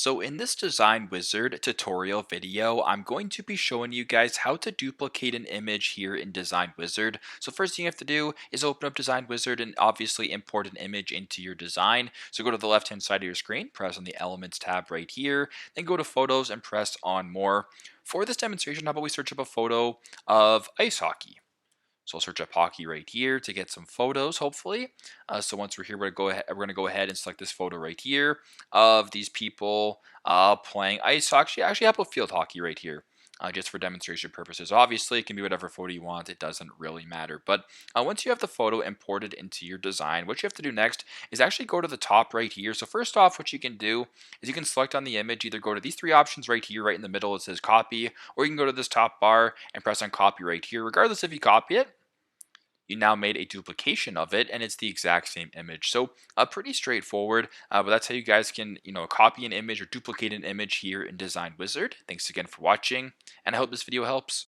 So in this Design Wizard tutorial video, I'm going to be showing you guys how to duplicate an image here in Design Wizard. So first thing you have to do is open up Design Wizard and obviously import an image into your design. So go to the left hand side of your screen, press on the Elements tab right here, then go to Photos and press on More. For this demonstration, how about we search up a photo of ice hockey? So I'll search up hockey right here to get some photos, hopefully. So once we're here, we're gonna go ahead and select this photo right here of these people playing ice hockey. Actually, how about field hockey right here? Just for demonstration purposes. Obviously, it can be whatever photo you want. It doesn't really matter. But once you have the photo imported into your design, what you have to do next is actually go to the top right here. So first off, what you can do is you can select on the image, either go to these three options right here, right in the middle, it says copy, or you can go to this top bar and press on copy right here. Regardless if you copy it, you now made a duplication of it and it's the exact same image. So pretty straightforward, but that's how you guys can, copy an image or duplicate an image here in Design Wizard. Thanks again for watching, and I hope this video helps.